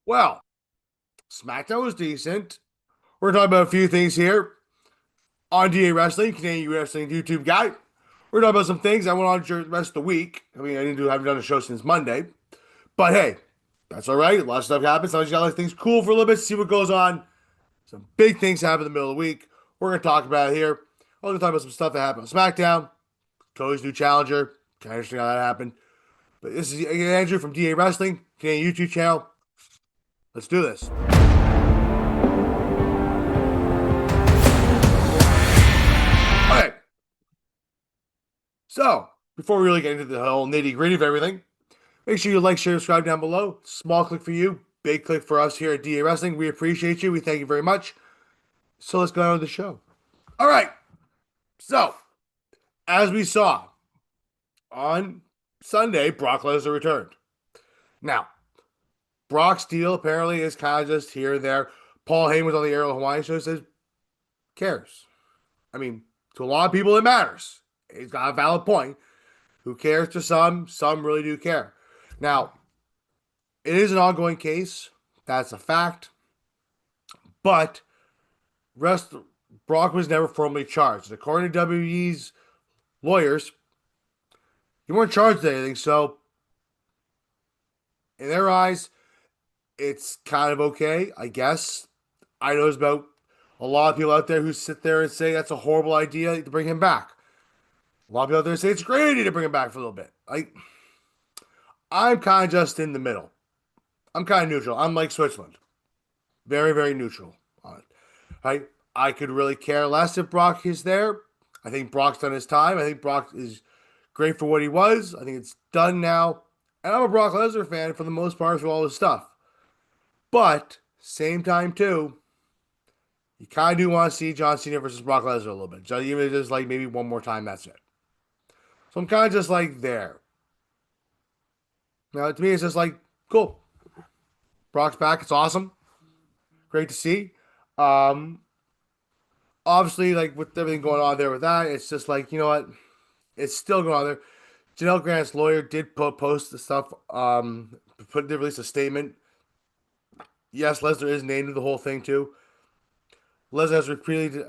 Well, SmackDown was decent. We're talking about a few things here on DA Wrestling, Canadian Wrestling YouTube guy. We're talking about some things I went on during the rest of the week. I mean, haven't done a show since Monday, but hey, that's all right. A lot of stuff happens. Sometimes you got to let things cool for a little bit, see what goes on. Some big things happen in the middle of the week. We're gonna talk about it here. We're gonna talk about some stuff that happened on SmackDown. Cody's new challenger. Kind of interesting how that happened. But this is Andrew from DA Wrestling, Canadian YouTube channel. Let's do this. Okay. So, before we really get into the whole nitty gritty of everything, make sure you like, share, subscribe down below. Small click for you, big click for us here at DA Wrestling. We appreciate you. We thank you very much. So let's go on with the show. All right. So, as we saw on Sunday, Brock Lesnar returned. Now, Brock's deal apparently is kind of just here and there. Paul Heyman was on the Aerial Hawaiian show, says, cares. I mean, to a lot of people, it matters. He's got a valid point. Who cares to some? Some really do care. Now, it is an ongoing case. That's a fact. But Brock was never formally charged. According to WWE's lawyers, he weren't charged with anything. So, in their eyes, it's kind of okay, I guess. I know there's about a lot of people out there who sit there and say that's a horrible idea to bring him back. A lot of people out there say it's a great idea to bring him back for a little bit. I'm kind of just in the middle. I'm kind of neutral. I'm like Switzerland. Very, very neutral on it. Right? I could really care less if Brock is there. I think Brock's done his time. I think Brock is great for what he was. I think it's done now. And I'm a Brock Lesnar fan for the most part through all this stuff. But, same time too, you kind of do want to see John Cena versus Brock Lesnar a little bit. Even just like maybe one more time, that's it. So I'm kind of just like there. Now, to me, it's just like, cool. Brock's back. It's awesome. Great to see. Obviously, like with everything going on there with that, it's just like, you know what? It's still going on there. Janelle Grant's lawyer did post the stuff, did release a statement. Yes, Lesnar is named in the whole thing too. Lesnar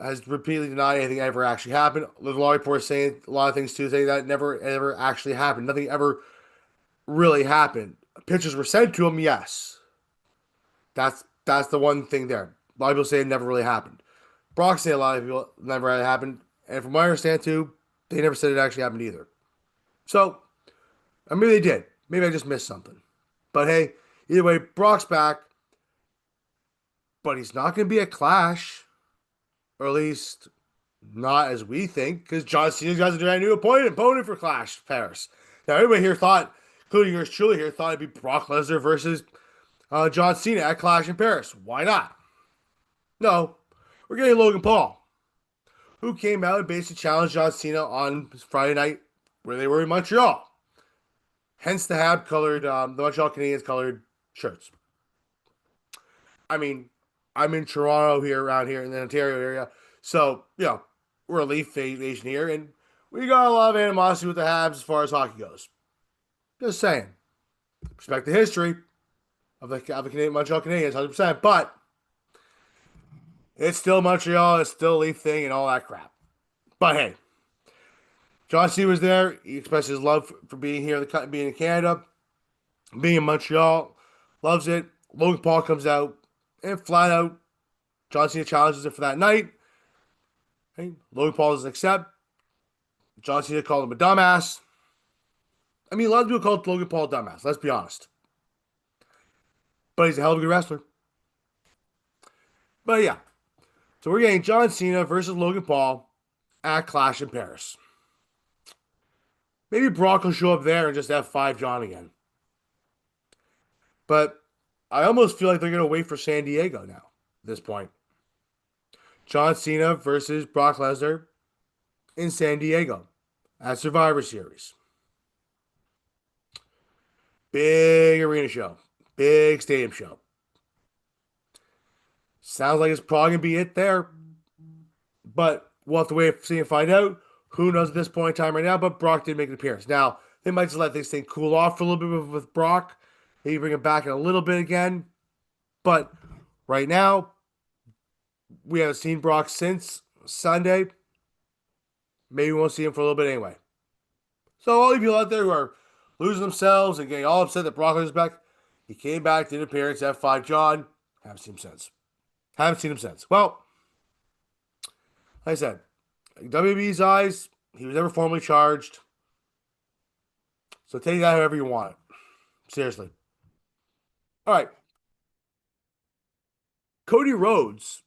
has repeatedly denied anything ever actually happened. The law report is saying a lot of things too, saying that never ever actually happened. Nothing ever really happened. Pictures were sent to him, yes. That's the one thing there. A lot of people say it never really happened. Brock say a lot of people never really happened, and from what I understand too, they never said it actually happened either. So, maybe they did. Maybe I just missed something. But hey, either way, Brock's back. But he's not going to be a Clash. Or at least not as we think. Because John Cena's got a new opponent for Clash Paris. Now, everybody here thought, including yours truly here, thought it'd be Brock Lesnar versus John Cena at Clash in Paris. Why not? No. We're getting Logan Paul, who came out and basically challenged John Cena on Friday night where they were in Montreal. Hence the colored, the Montreal Canadiens colored shirts. I mean, I'm in Toronto here, around here in the Ontario area. So, we're a Leaf nation here, and we got a lot of animosity with the Habs as far as hockey goes. Just saying. Respect the history of the Montreal Canadiens, 100%. But it's still Montreal, it's still a Leaf thing, and all that crap. But hey, John Cena was there. He expressed his love for being here, being in Canada, being in Montreal. Loves it. Logan Paul comes out. And flat out, John Cena challenges it for that night. Okay. Logan Paul doesn't accept. John Cena called him a dumbass. I mean, a lot of people called Logan Paul a dumbass. Let's be honest. But he's a hell of a good wrestler. But yeah. So we're getting John Cena versus Logan Paul at Clash in Paris. Maybe Brock will show up there and just F5 John again. But I almost feel like they're going to wait for San Diego now at this point. John Cena versus Brock Lesnar in San Diego at Survivor Series. Big arena show. Big stadium show. Sounds like it's probably going to be it there. But we'll have to wait and see and find out. Who knows at this point in time right now, but Brock did make an appearance. Now, they might just let this thing cool off for a little bit with Brock. Maybe bring him back in a little bit again. But right now, we haven't seen Brock since Sunday. Maybe we won't see him for a little bit anyway. So all you people out there who are losing themselves and getting all upset that Brock is back, he came back, did an appearance at Five John. Haven't seen him since. Haven't seen him since. Well, like I said, WWE's eyes, he was never formally charged. So take that however you want it. Seriously. All right. Cody Rhodes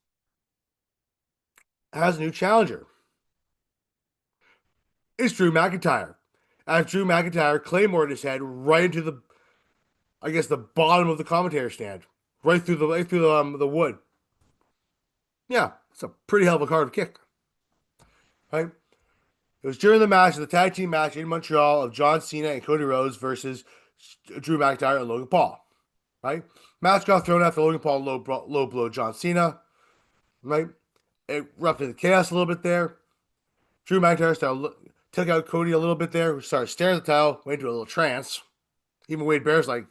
has a new challenger. It's Drew McIntyre. As Drew McIntyre claymored his head right into the, I guess, the bottom of the commentator stand, right through the wood. Yeah, it's a pretty hell of a card kick, right? It was during the match, the tag team match in Montreal of John Cena and Cody Rhodes versus Drew McIntyre and Logan Paul, right? Match got thrown after Logan Paul low blow John Cena, right? It erupted the chaos a little bit there. Drew McIntyre took out Cody a little bit there, started staring at the towel, went into a little trance. Even Wade Bear's like,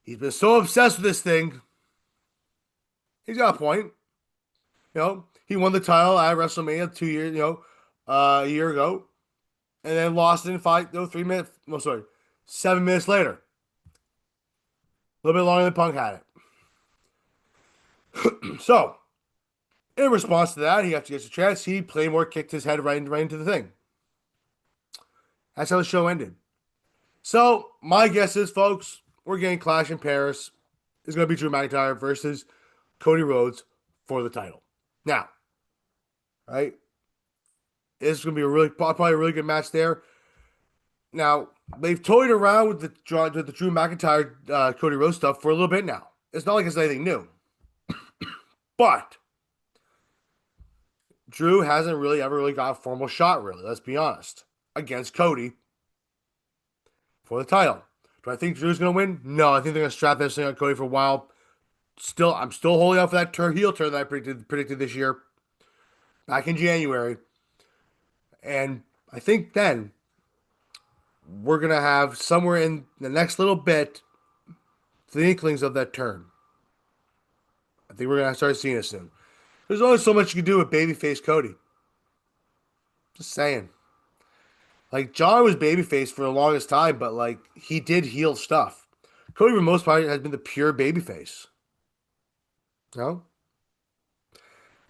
he's been so obsessed with this thing. He's got a point. You know, he won the title at WrestleMania 2 years, a year ago, and then lost it in 7 minutes later. A little bit longer than Punk had it. So, in response to that, he got to get a chance. He Claymore kicked his head right into the thing. That's how the show ended. So, my guess is, folks, we're getting Clash in Paris. It's going to be Drew McIntyre versus Cody Rhodes for the title. Now, right? It's going to be probably a really good match there. Now, they've toyed around with the Drew McIntyre Cody Rhodes stuff for a little bit now. It's not like it's anything new. But Drew hasn't really ever got a formal shot, really, let's be honest, against Cody for the title. Do I think Drew's going to win? No, I think they're going to strap this thing on Cody for a while. I'm still holding out for that heel turn that I predicted this year, back in January. And I think then we're going to have somewhere in the next little bit the inklings of that turn. I think we're going to start seeing it soon. There's only so much you can do with babyface Cody. Just saying. Like, John was babyface for the longest time, but, like, he did heel stuff. Cody, for the most part, has been the pure babyface. You know?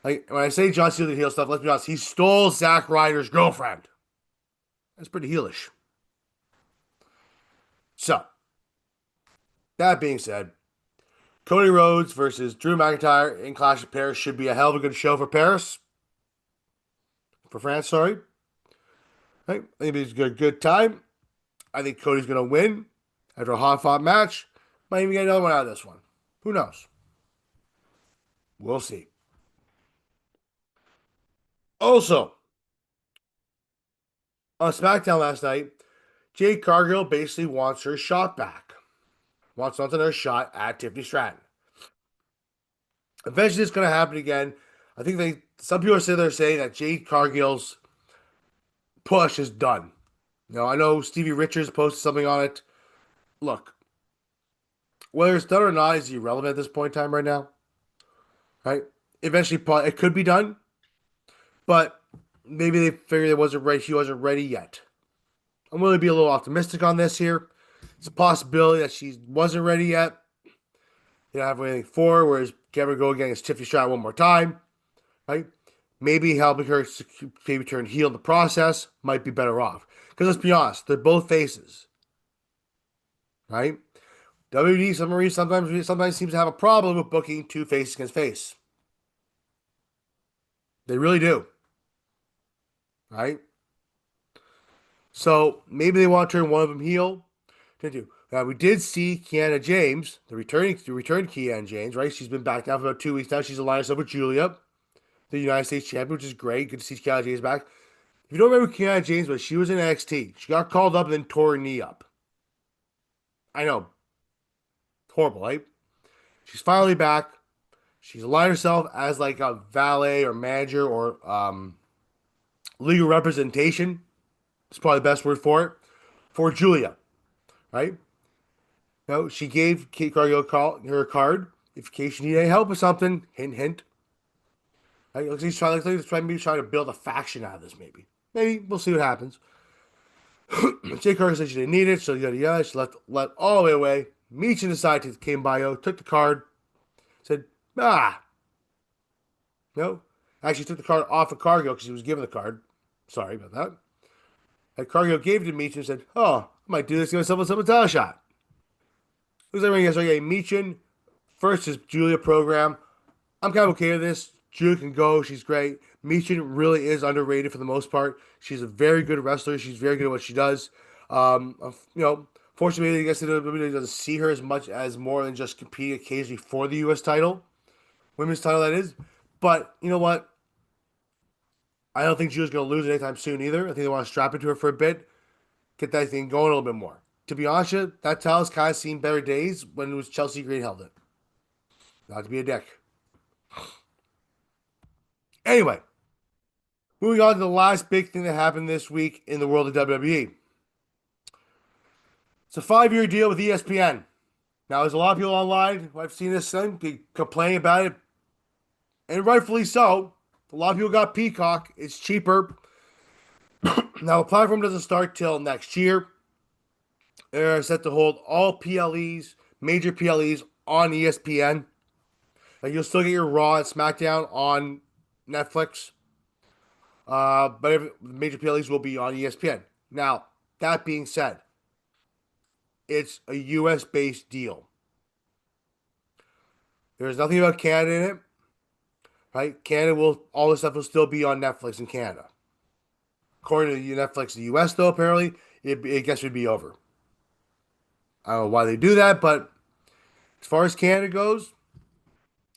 Like, when I say John Cena did heel stuff, let's be honest, he stole Zack Ryder's girlfriend. That's pretty heelish. So, that being said, Cody Rhodes versus Drew McIntyre in Clash of Paris should be a hell of a good show for Paris. For France, sorry. Right? I think it's a good time. I think Cody's going to win after a hot-fought match. Might even get another one out of this one. Who knows? We'll see. Also, on SmackDown last night, Jade Cargill basically wants her shot back. Wants another shot at Tiffany Stratton. Eventually, it's going to happen again. I think some people are saying that Jade Cargill's push is done. I know Stevie Richards posted something on it. Look, whether it's done or not is irrelevant at this point in time right now. Right? Eventually, it could be done, but maybe they figured she wasn't ready yet. I'm willing to be a little optimistic on this here. It's a possibility that she wasn't ready yet. They don't have anything for her, whereas Kevin go against Tiffany Stratton one more time. Right? Maybe helping her maybe turn heel in the process might be better off. Because let's be honest, they're both faces. Right? WWE sometimes seems to have a problem with booking two faces against face. They really do. Right? So maybe they want to turn one of them heel. Now we did see Kiana James, the returned Kiana James, right? She's been back now for about 2 weeks now. She's aligned herself with Giulia, the United States champion, which is great. Good to see Kiana James back. If you don't remember Kiana James, but she was in NXT. She got called up and then tore her knee up. I know. Horrible, right? She's finally back. She's aligned herself as like a valet or manager or legal representation. It's probably the best word for it. For Giulia, right? She gave Kate Cargill her card, in case you need any help with something, hint, hint. Right? Looks like he's trying to build a faction out of this, maybe. Maybe. We'll see what happens. Jay Cargill said she didn't need it, so yada yada. She let all the way away. Michin decided to came by, took the card, said, no. Actually took the card off of Cargill because he was given the card. Sorry about that. And Cargill gave it to Michin and said, I might do this, give myself a title shot. Looks like we're going to Michin first is GIULLIA program. I'm kind of okay with this. Giulia can go. She's great. Michin really is underrated for the most part. She's a very good wrestler. She's very good at what she does. Fortunately, I guess WWE doesn't see her as much as more than just competing occasionally for the U.S. title. Women's title, that is. But, you know what? I don't think Giulia's going to lose anytime soon either. I think they want to strap into her for a bit. Get that thing going a little bit more. To be honest with you, that title's kind of seen better days when it was Chelsea Green held it. Not to be a dick. Anyway, moving on to the last big thing that happened this week in the world of WWE. It's a 5-year deal with ESPN. Now, there's a lot of people online who I've seen this thing complaining about it, and rightfully so. A lot of people got Peacock. It's cheaper. Now, the platform doesn't start till next year. They're set to hold all PLEs, major PLEs, on ESPN. Like, you'll still get your Raw and SmackDown on Netflix. But major PLEs will be on ESPN. Now, that being said, it's a US-based deal. There's nothing about Canada in it. Right? All this stuff will still be on Netflix in Canada. According to Netflix in the US, though, apparently, I guess it would be over. I don't know why they do that, but as far as Canada goes,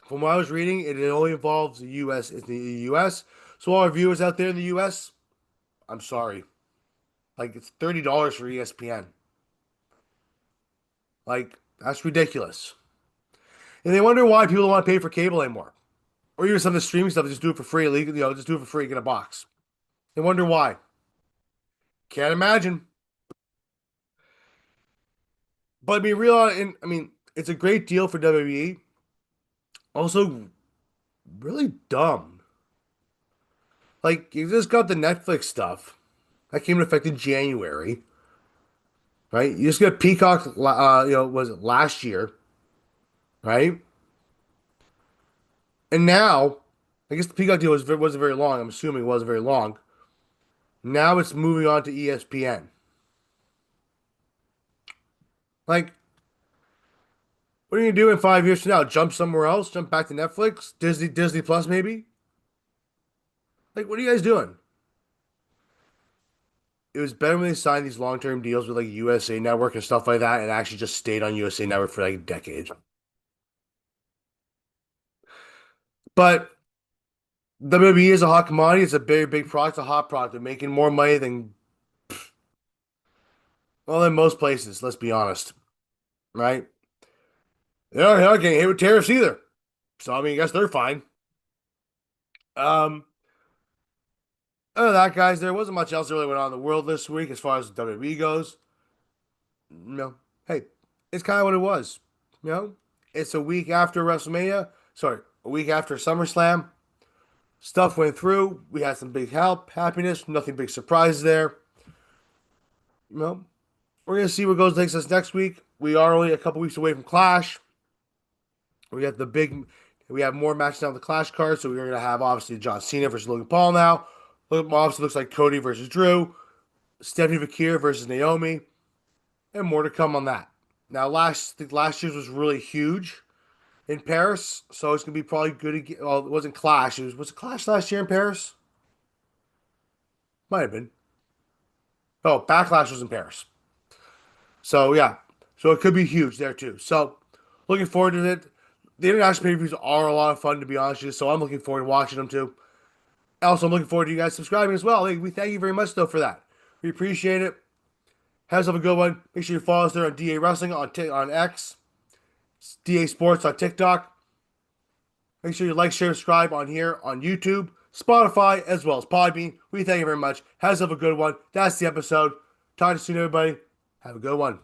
from what I was reading, it only involves the US. It's the US. So all our viewers out there in the US, I'm sorry. Like, it's $30 for ESPN. Like, that's ridiculous. And they wonder why people don't want to pay for cable anymore. Or even some of the streaming stuff, just do it for free. Just do it for free, get a box. They wonder why. Can't imagine. But it's a great deal for WWE. Also, really dumb. Like, you just got the Netflix stuff. That came into effect in January. Right? You just got Peacock, was it last year? Right? And now, I guess the Peacock deal wasn't very long. I'm assuming it wasn't very long. Now it's moving on to ESPN. Like, what are you going to do in 5 years from now? Jump somewhere else? Jump back to Netflix? Disney Plus, maybe? Like, what are you guys doing? It was better when they signed these long-term deals with, like, USA Network and stuff like that and actually just stayed on USA Network for, like, decades. But WWE is a hot commodity. It's a very big product. It's a hot product. They're making more money than most places, let's be honest. Right? They're not getting hit with tariffs either. So, I guess they're fine. Other than that, guys, there wasn't much else that really went on in the world this week as far as WWE goes. No. Hey, it's kind of what it was. It's a week after WrestleMania. Sorry, a week after SummerSlam. Stuff went through. We had some big happiness. Nothing big surprises there. We're going to see what takes us next week. We are only a couple weeks away from Clash. We have more matches on the Clash card, so we're going to have, obviously, John Cena versus Logan Paul now. Obviously, looks like Cody versus Drew. Stephanie Vakir versus Naomi. And more to come on that. Now, last year's was really huge in Paris, so it's going to be probably good again. Well, it wasn't Clash. Was it Clash last year in Paris? Might have been. Oh, Backlash was in Paris. So, yeah. So, it could be huge there, too. So, looking forward to it. The international pay-per-views are a lot of fun, to be honest with you, so I'm looking forward to watching them, too. Also, I'm looking forward to you guys subscribing as well. We thank you very much, though, for that. We appreciate it. Have yourself a good one. Make sure you follow us there on DA Wrestling on X, DA Sports on TikTok. Make sure you like, share, subscribe on here on YouTube, Spotify, as well as Podbean. We thank you very much. Have yourself a good one. That's the episode. Talk to you soon, everybody. Have a good one.